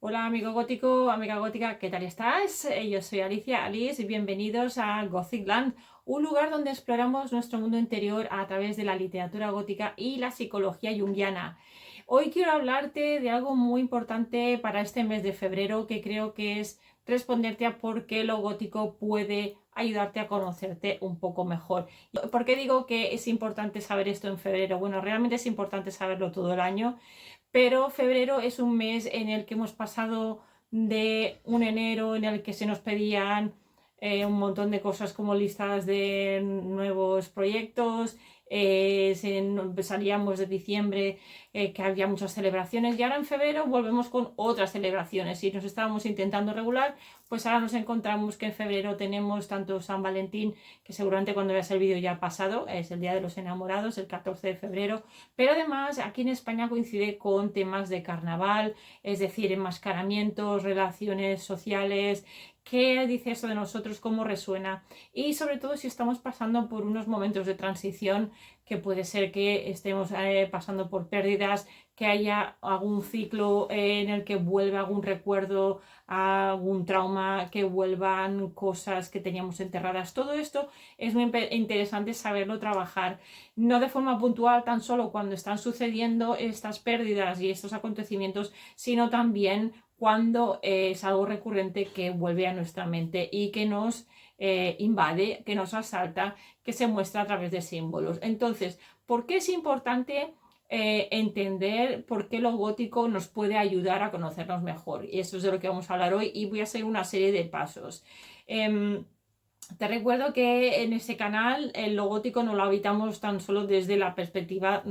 Hola amigo gótico, amiga gótica, ¿qué tal estás? Yo soy Alice y bienvenidos a Gothicland, un lugar donde exploramos nuestro mundo interior a través de la literatura gótica y la psicología junguiana. Hoy quiero hablarte de algo muy importante para este mes de febrero que creo que es responderte a por qué lo gótico puede ayudarte a conocerte un poco mejor. ¿Por qué digo que es importante saber esto en febrero? Bueno, realmente es importante saberlo todo el año, pero febrero es un mes en el que hemos pasado de un enero en el que se nos pedían un montón de cosas como listas de nuevos proyectos, salíamos de diciembre que había muchas celebraciones y ahora en febrero volvemos con otras celebraciones y nos estábamos intentando regular, pues ahora nos encontramos que en febrero tenemos tanto San Valentín, que seguramente cuando veas el vídeo ya ha pasado, es el Día de los Enamorados, el 14 de febrero, pero además aquí en España coincide con temas de carnaval, es decir, enmascaramientos, relaciones sociales. ¿Qué dice esto de nosotros? ¿Cómo resuena? Y sobre todo si estamos pasando por unos momentos de transición, que puede ser que estemos pasando por pérdidas, que haya algún ciclo en el que vuelva algún recuerdo, algún trauma, que vuelvan cosas que teníamos enterradas. Todo esto es muy interesante saberlo trabajar, no de forma puntual tan solo cuando están sucediendo estas pérdidas y estos acontecimientos, sino también cuando es algo recurrente que vuelve a nuestra mente y que nos invade, que nos asalta, que se muestra a través de símbolos. Entonces, ¿por qué es importante entender por qué lo gótico nos puede ayudar a conocernos mejor? Y eso es de lo que vamos a hablar hoy y voy a seguir una serie de pasos. Te recuerdo que en este canal lo gótico no lo habitamos tan solo desde la perspectiva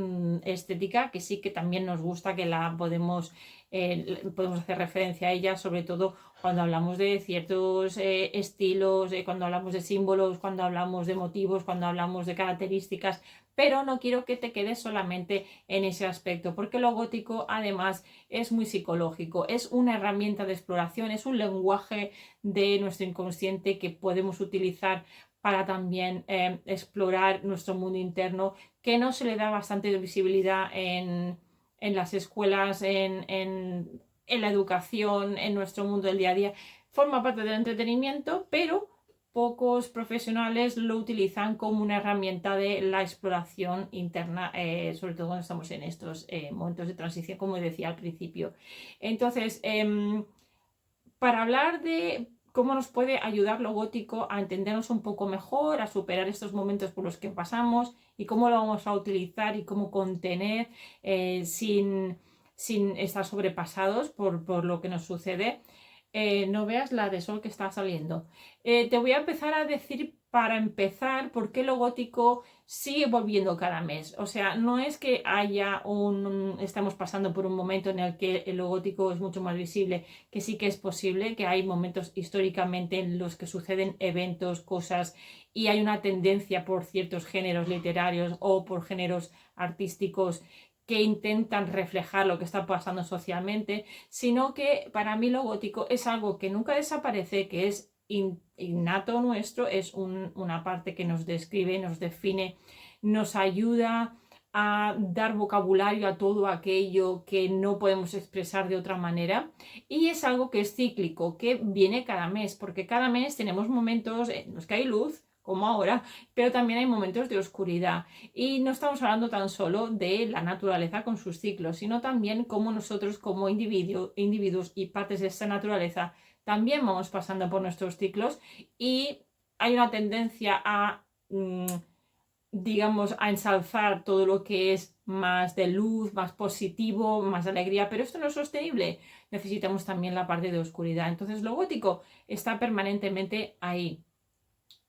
estética, que sí que también nos gusta, que la podemos hacer referencia a ella, sobre todo cuando hablamos de ciertos estilos, cuando hablamos de símbolos, cuando hablamos de motivos, cuando hablamos de características, pero no quiero que te quedes solamente en ese aspecto, porque lo gótico además es muy psicológico, es una herramienta de exploración, es un lenguaje de nuestro inconsciente que podemos utilizar para también explorar nuestro mundo interno, que no se le da bastante visibilidad en las escuelas, en la educación, en nuestro mundo del día a día. Forma parte del entretenimiento, pero pocos profesionales lo utilizan como una herramienta de la exploración interna, sobre todo cuando estamos en estos momentos de transición, como decía al principio. Entonces, para hablar de cómo nos puede ayudar lo gótico a entendernos un poco mejor, a superar estos momentos por los que pasamos y cómo lo vamos a utilizar y cómo contener sin estar sobrepasados por lo que nos sucede. No veas la de sol que está saliendo. Te voy a empezar a decir, para empezar, por qué lo gótico sigue volviendo cada mes. O sea, no es que estamos pasando por un momento en el que lo gótico es mucho más visible, que sí que es posible, que hay momentos históricamente en los que suceden eventos, cosas, y hay una tendencia por ciertos géneros literarios o por géneros artísticos que intentan reflejar lo que está pasando socialmente, sino que para mí lo gótico es algo que nunca desaparece, que es innato nuestro, es una parte que nos describe, nos define, nos ayuda a dar vocabulario a todo aquello que no podemos expresar de otra manera, y es algo que es cíclico, que viene cada mes, porque cada mes tenemos momentos en los que hay luz, como ahora, pero también hay momentos de oscuridad, y no estamos hablando tan solo de la naturaleza con sus ciclos, sino también como nosotros como individuos y partes de esta naturaleza también vamos pasando por nuestros ciclos, y hay una tendencia digamos, a ensalzar todo lo que es más de luz, más positivo, más de alegría, pero esto no es sostenible. Necesitamos también la parte de oscuridad. Entonces lo gótico está permanentemente ahí.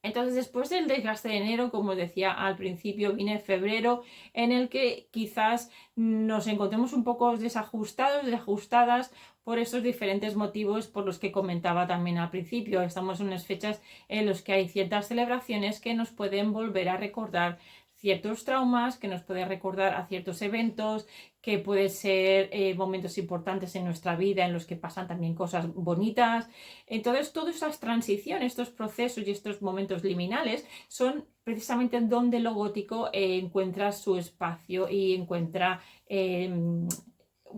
Entonces, después del desgaste de enero, como decía al principio, viene febrero, en el que quizás nos encontremos un poco desajustados, desajustadas por estos diferentes motivos por los que comentaba también al principio. Estamos en unas fechas en las que hay ciertas celebraciones que nos pueden volver a recordar ciertos traumas, que nos pueden recordar a ciertos eventos, que pueden ser momentos importantes en nuestra vida en los que pasan también cosas bonitas. Entonces, todas esas transiciones, estos procesos y estos momentos liminales son precisamente donde lo gótico encuentra su espacio y encuentra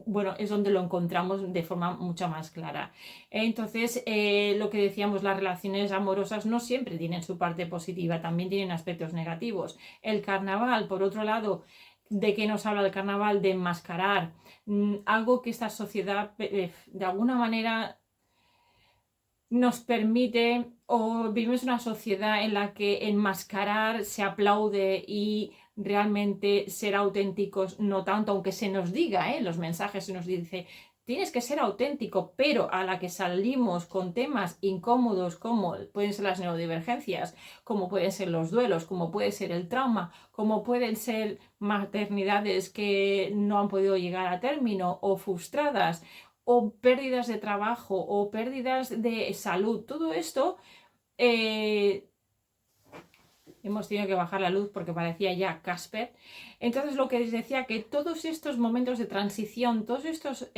bueno, es donde lo encontramos de forma mucho más clara. Entonces, lo que decíamos, las relaciones amorosas no siempre tienen su parte positiva, también tienen aspectos negativos. El carnaval, por otro lado, ¿de qué nos habla el carnaval? De enmascarar algo que esta sociedad, de alguna manera, nos permite, o vivimos una sociedad en la que enmascarar se aplaude y realmente ser auténticos no tanto, aunque se nos diga, los mensajes se nos dice, tienes que ser auténtico, pero a la que salimos con temas incómodos como pueden ser las neurodivergencias, como pueden ser los duelos, como puede ser el trauma, como pueden ser maternidades que no han podido llegar a término o frustradas, o pérdidas de trabajo o pérdidas de salud, todo esto hemos tenido que bajar la luz porque parecía ya Casper. Entonces lo que les decía, que todos estos momentos de transición, todos estas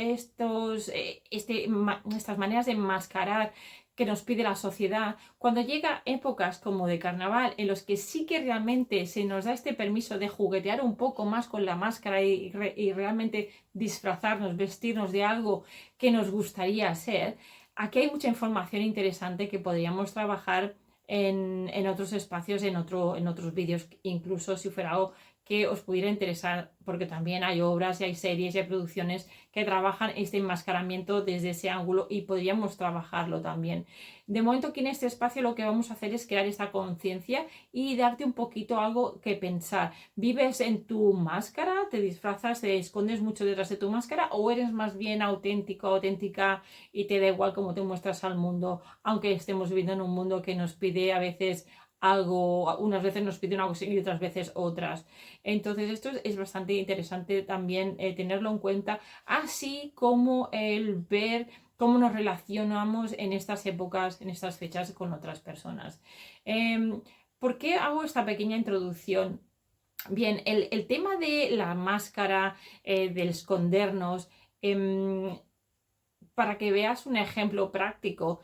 maneras de enmascarar que nos pide la sociedad, cuando llega épocas como de carnaval, en los que sí que realmente se nos da este permiso de juguetear un poco más con la máscara y realmente disfrazarnos, vestirnos de algo que nos gustaría ser, aquí hay mucha información interesante que podríamos trabajar en otros espacios, en otros vídeos, incluso si fuera algo que os pudiera interesar, porque también hay obras y hay series y hay producciones que trabajan este enmascaramiento desde ese ángulo y podríamos trabajarlo también. De momento que en este espacio lo que vamos a hacer es crear esta conciencia y darte un poquito algo que pensar. ¿Vives en tu máscara? ¿Te disfrazas, te escondes mucho detrás de tu máscara? ¿O eres más bien auténtico, auténtica y te da igual cómo te muestras al mundo, aunque estemos viviendo en un mundo que nos pide a veces algo, unas veces nos pide una cosa y otras veces otras? Entonces esto es bastante interesante también tenerlo en cuenta, así como el ver cómo nos relacionamos en estas épocas, en estas fechas con otras personas. ¿Por qué hago esta pequeña introducción? Bien, el tema de la máscara, del escondernos, para que veas un ejemplo práctico,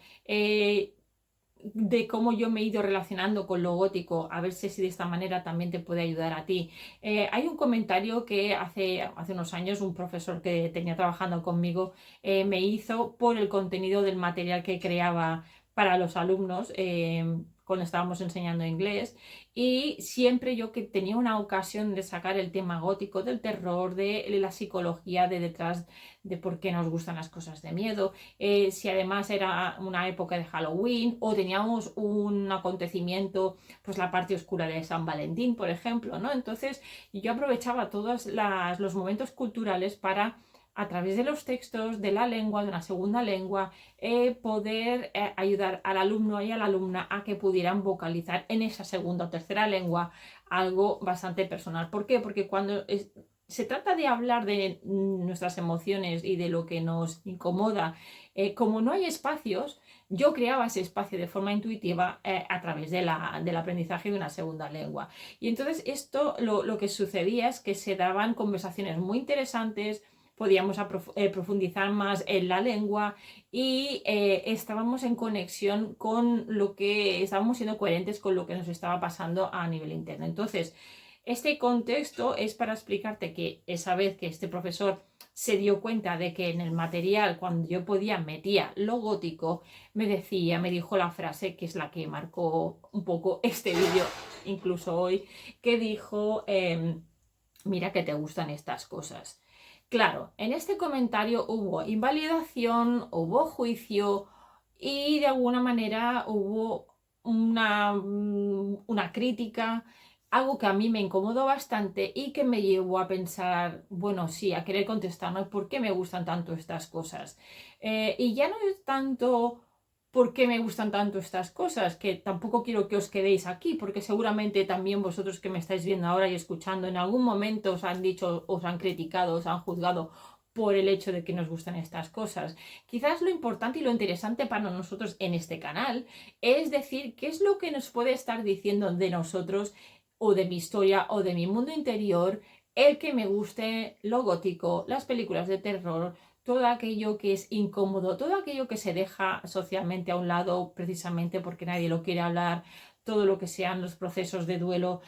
de cómo yo me he ido relacionando con lo gótico, a ver si de esta manera también te puede ayudar a ti. Hay un comentario que hace unos años un profesor que tenía trabajando conmigo me hizo por el contenido del material que creaba para los alumnos cuando estábamos enseñando inglés, y siempre yo que tenía una ocasión de sacar el tema gótico, del terror, de la psicología de detrás de por qué nos gustan las cosas de miedo, si además era una época de Halloween o teníamos un acontecimiento, pues la parte oscura de San Valentín, por ejemplo, ¿no? Entonces yo aprovechaba todos los momentos culturales para, a través de los textos, de la lengua, de una segunda lengua, poder ayudar al alumno y a la alumna a que pudieran vocalizar en esa segunda o tercera lengua algo bastante personal. ¿Por qué? Porque cuando se trata de hablar de nuestras emociones y de lo que nos incomoda, como no hay espacios, yo creaba ese espacio de forma intuitiva a través del aprendizaje de una segunda lengua. Y entonces esto lo que sucedía es que se daban conversaciones muy interesantes, podíamos profundizar más en la lengua y estábamos en conexión con lo que, estábamos siendo coherentes con lo que nos estaba pasando a nivel interno. Entonces, este contexto es para explicarte que esa vez que este profesor se dio cuenta de que en el material, cuando yo podía, metía lo gótico, me dijo la frase que es la que marcó un poco este vídeo, incluso hoy, que dijo, mira que te gustan estas cosas. Claro, en este comentario hubo invalidación, hubo juicio y de alguna manera hubo una crítica, algo que a mí me incomodó bastante y que me llevó a pensar, bueno, sí, a querer contestarme por qué me gustan tanto estas cosas. Y ya no es tanto por qué me gustan tanto estas cosas, que tampoco quiero que os quedéis aquí, porque seguramente también vosotros que me estáis viendo ahora y escuchando, en algún momento os han dicho, os han criticado, os han juzgado por el hecho de que nos gustan estas cosas. Quizás lo importante y lo interesante para nosotros en este canal es decir qué es lo que nos puede estar diciendo de nosotros o de mi historia o de mi mundo interior el que me guste lo gótico, las películas de terror, todo aquello que es incómodo, todo aquello que se deja socialmente a un lado precisamente porque nadie lo quiere hablar, todo lo que sean los procesos de duelo.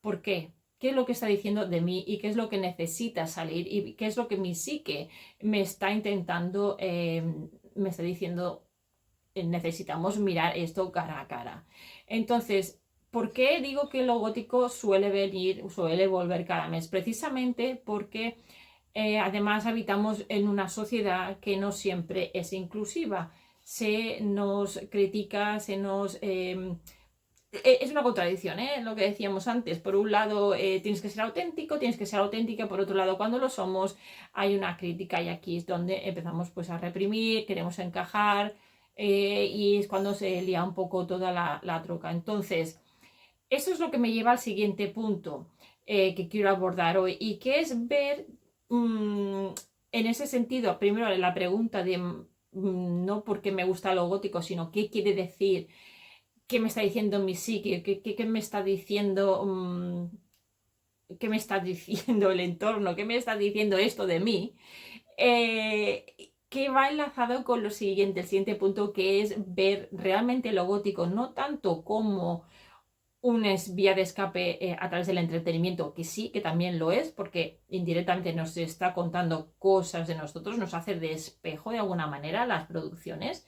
¿Por qué? qué es lo que está diciendo de mí y qué es lo que necesita salir y qué es lo que mi psique me está intentando, me está diciendo, necesitamos mirar esto cara a cara. Entonces, ¿por qué digo que lo gótico suele volver cada mes? Precisamente porque además habitamos en una sociedad que no siempre es inclusiva. Se nos critica, es una contradicción, ¿eh? Lo que decíamos antes. Por un lado, tienes que ser auténtico, tienes que ser auténtica. Por otro lado, cuando lo somos, hay una crítica y aquí es donde empezamos pues a reprimir, queremos encajar y es cuando se lía un poco toda la troca. Entonces, eso es lo que me lleva al siguiente punto que quiero abordar hoy y que es ver en ese sentido, primero la pregunta de no porque me gusta lo gótico, sino qué quiere decir, qué me está diciendo mi psique, qué me está diciendo, qué me está diciendo el entorno, qué me está diciendo esto de mí, que va enlazado con lo siguiente, el siguiente punto, que es ver realmente lo gótico, no tanto como una vía de escape a través del entretenimiento, que sí, que también lo es, porque indirectamente nos está contando cosas de nosotros, nos hace de espejo de alguna manera las producciones,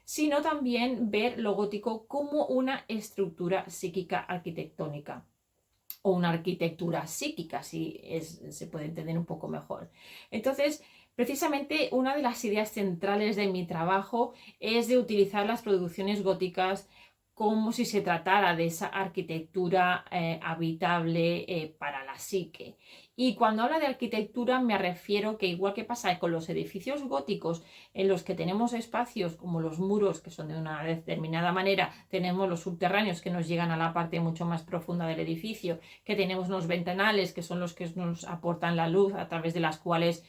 sino también ver lo gótico como una estructura psíquica arquitectónica o una arquitectura psíquica, si se puede entender un poco mejor. Entonces, precisamente una de las ideas centrales de mi trabajo es de utilizar las producciones góticas como si se tratara de esa arquitectura habitable para la psique. Y cuando hablo de arquitectura me refiero que igual que pasa con los edificios góticos en los que tenemos espacios como los muros que son de una determinada manera, tenemos los subterráneos que nos llegan a la parte mucho más profunda del edificio, que tenemos los ventanales que son los que nos aportan la luz a través de las cuales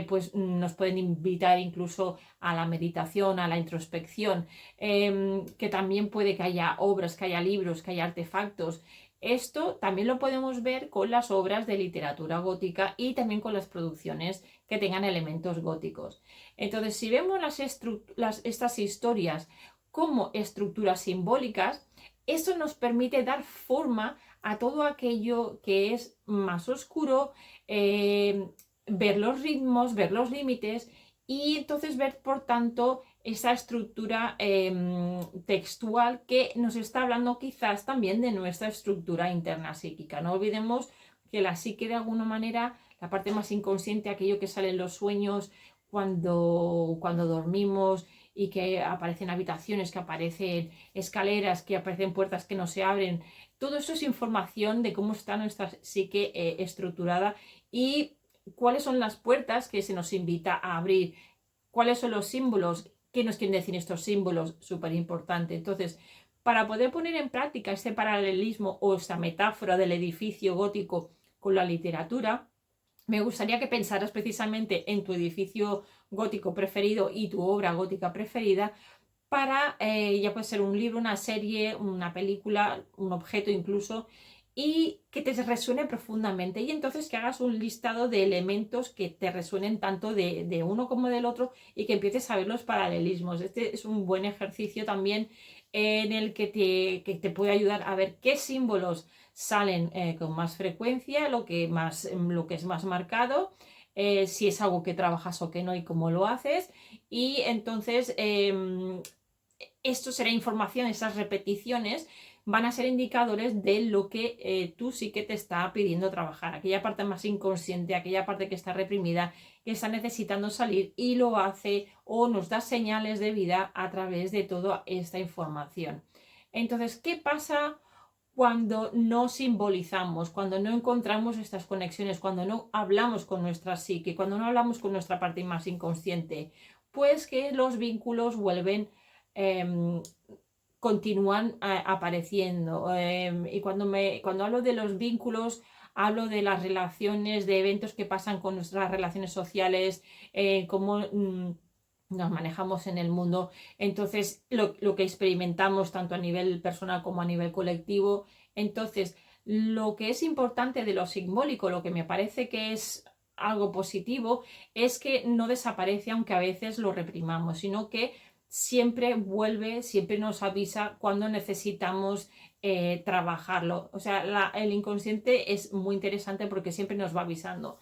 pues nos pueden invitar incluso a la meditación, a la introspección, que también puede que haya obras, que haya libros, que haya artefactos. Esto también lo podemos ver con las obras de literatura gótica y también con las producciones que tengan elementos góticos. Entonces, si vemos estas historias como estructuras simbólicas, eso nos permite dar forma a todo aquello que es más oscuro, ver los ritmos, ver los límites y entonces ver, por tanto, esa estructura textual que nos está hablando quizás también de nuestra estructura interna psíquica. No olvidemos que la psique, de alguna manera, la parte más inconsciente, aquello que sale en los sueños cuando dormimos y que aparecen habitaciones, que aparecen escaleras, que aparecen puertas que no se abren, todo eso es información de cómo está nuestra psique estructurada y cuáles son las puertas que se nos invita a abrir, cuáles son los símbolos, qué nos quieren decir estos símbolos, súper importante. Entonces, para poder poner en práctica este paralelismo o esta metáfora del edificio gótico con la literatura, me gustaría que pensaras precisamente en tu edificio gótico preferido y tu obra gótica preferida para, ya puede ser un libro, una serie, una película, un objeto incluso, y que te resuene profundamente y entonces que hagas un listado de elementos que te resuenen tanto de uno como del otro y que empieces a ver los paralelismos. Este es un buen ejercicio también en el que te puede ayudar a ver qué símbolos salen con más frecuencia, lo que es más marcado, si es algo que trabajas o que no y cómo lo haces. Y entonces esto será información, esas repeticiones van a ser indicadores de lo que tú sí que te está pidiendo trabajar, aquella parte más inconsciente, aquella parte que está reprimida, que está necesitando salir y lo hace o nos da señales de vida a través de toda esta información. Entonces, ¿qué pasa cuando no simbolizamos, cuando no encontramos estas conexiones, cuando no hablamos con nuestra psique, cuando no hablamos con nuestra parte más inconsciente? Pues que los vínculos continúan apareciendo. Y cuando hablo de los vínculos, hablo de las relaciones, de eventos que pasan con nuestras relaciones sociales, cómo nos manejamos en el mundo. Entonces, lo que experimentamos tanto a nivel personal como a nivel colectivo. Entonces, lo que es importante de lo simbólico, lo que me parece que es algo positivo, es que no desaparece aunque a veces lo reprimamos, sino que siempre vuelve, siempre nos avisa cuando necesitamos trabajarlo. O sea, el inconsciente es muy interesante porque siempre nos va avisando.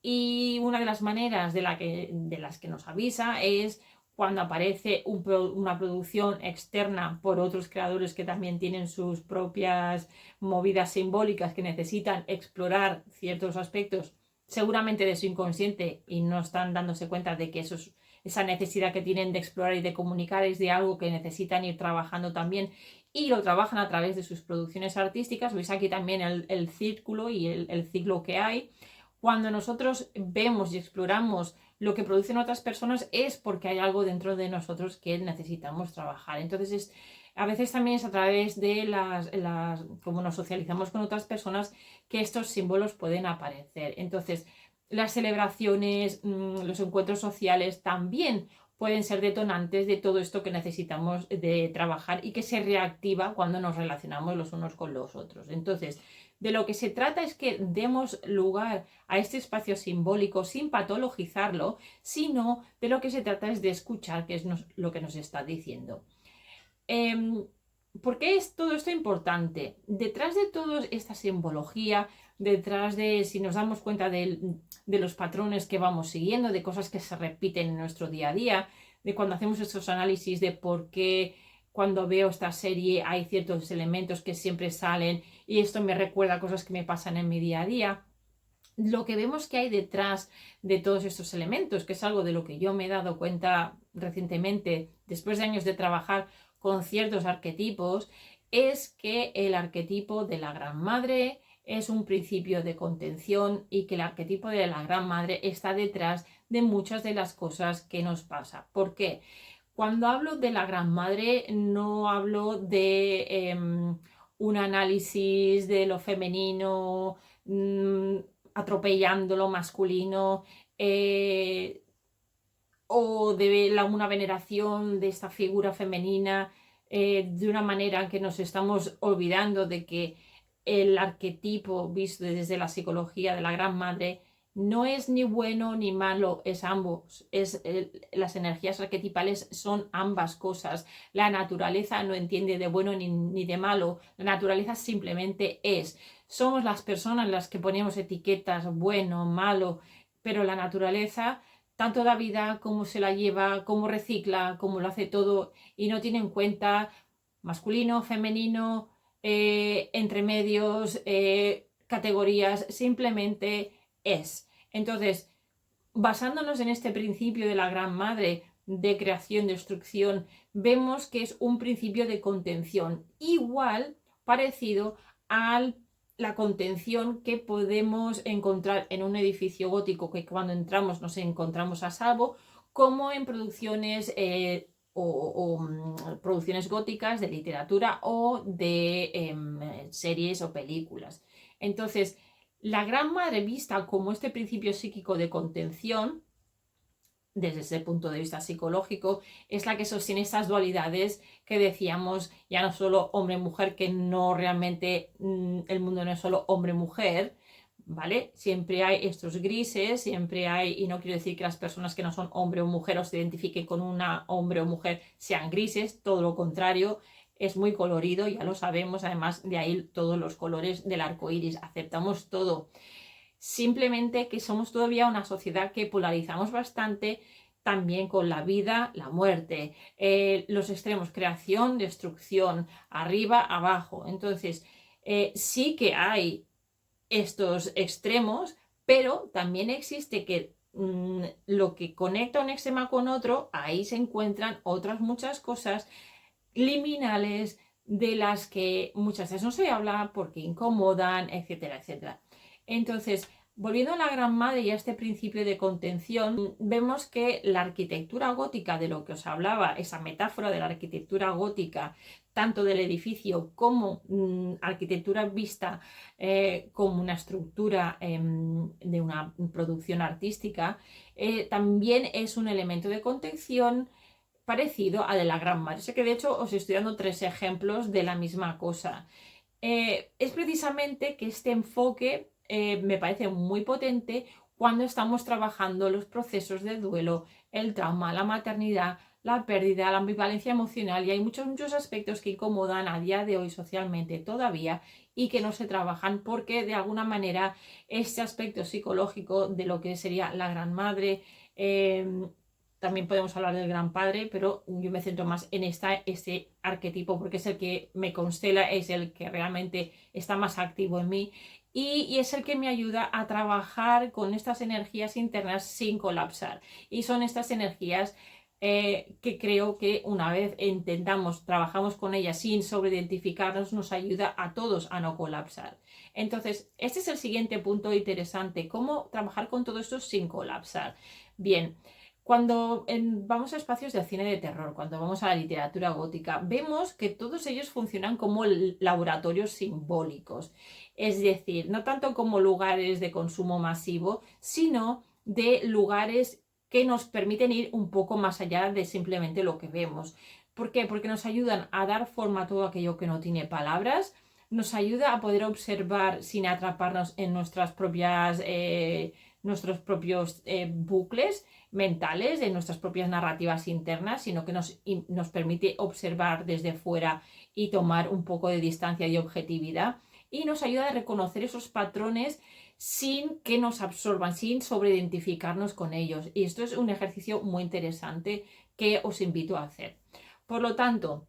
Y una de las maneras de las que nos avisa es cuando aparece una producción externa por otros creadores que también tienen sus propias movidas simbólicas que necesitan explorar ciertos aspectos, seguramente de su inconsciente, y no están dándose cuenta de que esa necesidad que tienen de explorar y de comunicar es de algo que necesitan ir trabajando también, y lo trabajan a través de sus producciones artísticas. Veis aquí también el círculo y el ciclo que hay. Cuando nosotros vemos y exploramos lo que producen otras personas es porque hay algo dentro de nosotros que necesitamos trabajar. Entonces, a veces también es a través de como nos socializamos con otras personas, que estos símbolos pueden aparecer. Entonces, las celebraciones, los encuentros sociales también pueden ser detonantes de todo esto que necesitamos de trabajar y que se reactiva cuando nos relacionamos los unos con los otros. Entonces, de lo que se trata es que demos lugar a este espacio simbólico sin patologizarlo, sino de lo que se trata es de escuchar, que es lo que nos está diciendo. ¿Por qué es todo esto importante? Detrás de toda esta simbología, detrás de, si nos damos cuenta de los patrones que vamos siguiendo, de cosas que se repiten en nuestro día a día, de cuando hacemos estos análisis de por qué cuando veo esta serie hay ciertos elementos que siempre salen y esto me recuerda cosas que me pasan en mi día a día. Lo que vemos que hay detrás de todos estos elementos, que es algo de lo que yo me he dado cuenta recientemente, después de años de trabajar con ciertos arquetipos, es que el arquetipo de la Gran Madre es un principio de contención y que el arquetipo de la Gran Madre está detrás de muchas de las cosas que nos pasa. ¿Por qué? Cuando hablo de la Gran Madre no hablo de un análisis de lo femenino atropellando lo masculino, o de una veneración de esta figura femenina de una manera en que nos estamos olvidando de que el arquetipo visto desde la psicología de la Gran Madre no es ni bueno ni malo, es ambos. Las energías arquetipales son ambas cosas. La naturaleza no entiende de bueno ni de malo. La naturaleza simplemente es. Somos las personas las que ponemos etiquetas bueno, malo, pero la naturaleza tanto da vida, cómo se la lleva, cómo recicla, cómo lo hace todo y no tiene en cuenta masculino, femenino, entre medios, categorías, simplemente es. Entonces, basándonos en este principio de la Gran Madre de creación, destrucción, vemos que es un principio de contención, igual parecido a la contención que podemos encontrar en un edificio gótico, que cuando entramos nos encontramos a salvo, como en producciones producciones góticas de literatura o de series o películas. Entonces, la Gran Madre vista como este principio psíquico de contención, desde ese punto de vista psicológico, es la que sostiene estas dualidades que decíamos, ya no solo hombre-mujer, que no realmente el mundo no es solo hombre-mujer, ¿vale? Siempre hay estos grises, siempre hay, y no quiero decir que las personas que no son hombre o mujer o se identifiquen con una hombre o mujer sean grises, todo lo contrario, es muy colorido, ya lo sabemos, además de ahí todos los colores del arco iris, aceptamos todo. Simplemente que somos todavía una sociedad que polarizamos bastante también con la vida, la muerte, los extremos, creación, destrucción, arriba, abajo. Entonces, sí que hay estos extremos, pero también existe que lo que conecta un extremo con otro, ahí se encuentran otras muchas cosas liminales de las que muchas veces no se habla porque incomodan, etcétera, etcétera. Entonces, volviendo a la Gran Madre y a este principio de contención, vemos que la arquitectura gótica, de lo que os hablaba, esa metáfora de la arquitectura gótica, tanto del edificio como arquitectura vista como una estructura de una producción artística, también es un elemento de contención parecido a de la Gran Madre. Sé que de hecho os estoy dando 3 ejemplos de la misma cosa. Es precisamente que este enfoque me parece muy potente cuando estamos trabajando los procesos de duelo, el trauma, la maternidad, la pérdida, la ambivalencia emocional, y hay muchos aspectos que incomodan a día de hoy socialmente todavía y que no se trabajan porque de alguna manera este aspecto psicológico de lo que sería la gran madre, también podemos hablar del gran padre, pero yo me centro más en este arquetipo porque es el que me constela, es el que realmente está más activo en mí y es el que me ayuda a trabajar con estas energías internas sin colapsar. Y son estas energías que creo que una vez trabajamos con ellas sin sobreidentificarnos, nos ayuda a todos a no colapsar. Entonces, este es el siguiente punto interesante, cómo trabajar con todo esto sin colapsar. Bien. Cuando vamos a espacios de cine de terror, cuando vamos a la literatura gótica, vemos que todos ellos funcionan como laboratorios simbólicos. Es decir, no tanto como lugares de consumo masivo, sino de lugares que nos permiten ir un poco más allá de simplemente lo que vemos. ¿Por qué? Porque nos ayudan a dar forma a todo aquello que no tiene palabras, nos ayuda a poder observar sin atraparnos en nuestros propios bucles mentales, de nuestras propias narrativas internas, sino que nos permite observar desde fuera y tomar un poco de distancia y objetividad, y nos ayuda a reconocer esos patrones sin que nos absorban, sin sobreidentificarnos con ellos. Y esto es un ejercicio muy interesante que os invito a hacer. Por lo tanto,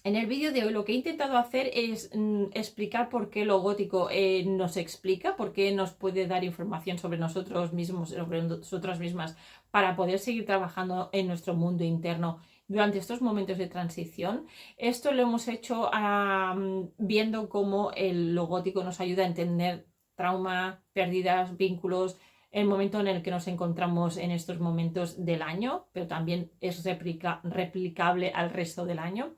en el vídeo de hoy lo que he intentado hacer es explicar por qué lo gótico nos explica, por qué nos puede dar información sobre nosotros mismos, sobre nosotras mismas, para poder seguir trabajando en nuestro mundo interno durante estos momentos de transición. Esto lo hemos hecho viendo cómo lo gótico nos ayuda a entender trauma, pérdidas, vínculos, el momento en el que nos encontramos en estos momentos del año, pero también es replicable al resto del año.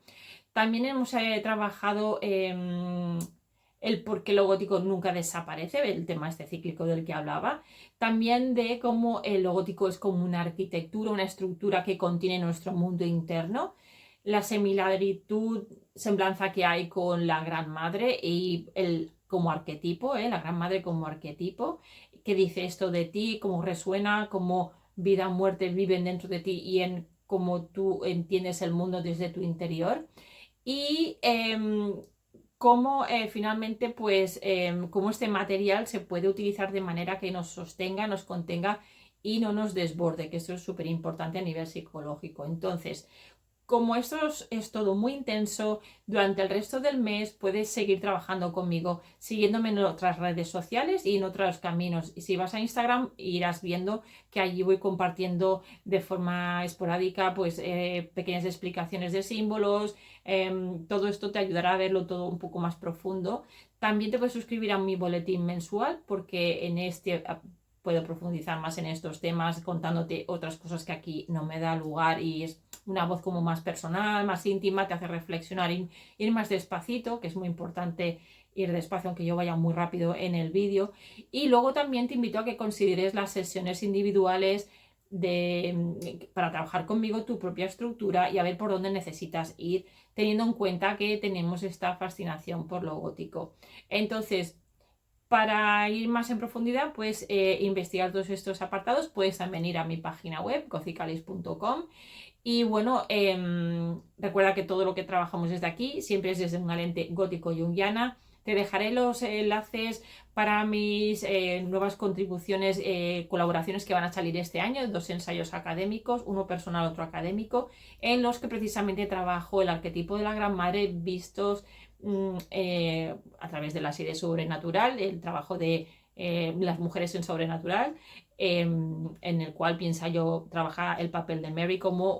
También hemos trabajado el por qué lo gótico nunca desaparece, el tema este cíclico del que hablaba. También de cómo lo gótico es como una arquitectura, una estructura que contiene nuestro mundo interno. La similaritud, semblanza que hay con la Gran Madre y como arquetipo, la Gran Madre como arquetipo, que dice esto de ti, cómo resuena, cómo vida y muerte viven dentro de ti y en cómo tú entiendes el mundo desde tu interior. Y cómo finalmente, pues, cómo este material se puede utilizar de manera que nos sostenga, nos contenga y no nos desborde, que esto es súper importante a nivel psicológico. Entonces, como esto es todo muy intenso, durante el resto del mes puedes seguir trabajando conmigo, siguiéndome en otras redes sociales y en otros caminos. Y si vas a Instagram, irás viendo que allí voy compartiendo de forma esporádica pues pequeñas explicaciones de símbolos. Todo esto te ayudará a verlo todo un poco más profundo. También te puedes suscribir a mi boletín mensual porque en este puedo profundizar más en estos temas contándote otras cosas que aquí no me da lugar y es una voz como más personal, más íntima, te hace reflexionar, ir más despacito, que es muy importante ir despacio aunque yo vaya muy rápido en el vídeo. Y luego también te invito a que consideres las sesiones individuales para trabajar conmigo tu propia estructura y a ver por dónde necesitas ir, teniendo en cuenta que tenemos esta fascinación por lo gótico. Entonces, para ir más en profundidad, pues investigar todos estos apartados, puedes también ir a mi página web, gothicalis.com. Y bueno, recuerda que todo lo que trabajamos desde aquí siempre es desde una lente gótico-junguiana. Te dejaré los enlaces para mis nuevas contribuciones, colaboraciones que van a salir este año, 2 ensayos académicos, uno personal, otro académico, en los que precisamente trabajo el arquetipo de la Gran Madre vistos a través de la serie Sobrenatural, el trabajo de las mujeres en Sobrenatural, en el cual piensa yo trabajar el papel de Mary como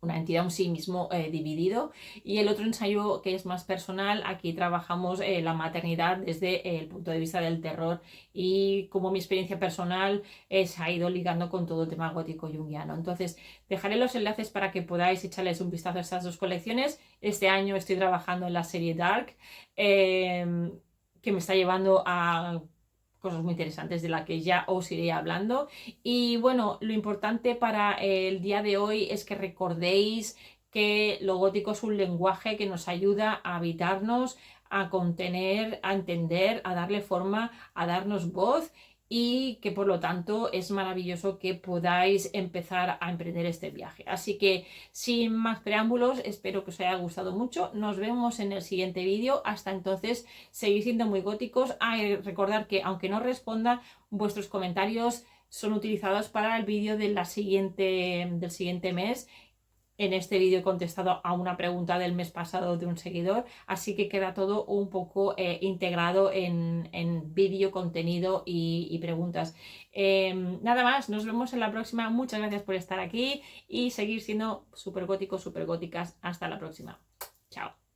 una entidad, un sí mismo dividido. Y el otro ensayo que es más personal, aquí trabajamos la maternidad desde el punto de vista del terror y cómo mi experiencia personal se ha ido ligando con todo el tema gótico-junguiano. Entonces dejaré los enlaces para que podáis echarles un vistazo a estas dos colecciones. Este año estoy trabajando en la serie Dark, que me está llevando a cosas muy interesantes de las que ya os iré hablando. Y bueno, lo importante para el día de hoy es que recordéis que lo gótico es un lenguaje que nos ayuda a habitarnos, a contener, a entender, a darle forma, a darnos voz y que por lo tanto es maravilloso que podáis empezar a emprender este viaje. Así que sin más preámbulos, espero que os haya gustado mucho. Nos vemos en el siguiente vídeo. Hasta entonces, seguid siendo muy góticos. Recordad que aunque no responda, vuestros comentarios son utilizados para el vídeo del siguiente mes. En este vídeo he contestado a una pregunta del mes pasado de un seguidor, así que queda todo un poco integrado en vídeo, contenido y preguntas. Nada más, nos vemos en la próxima. Muchas gracias por estar aquí y seguir siendo súper góticos, súper góticas. Hasta la próxima. Chao.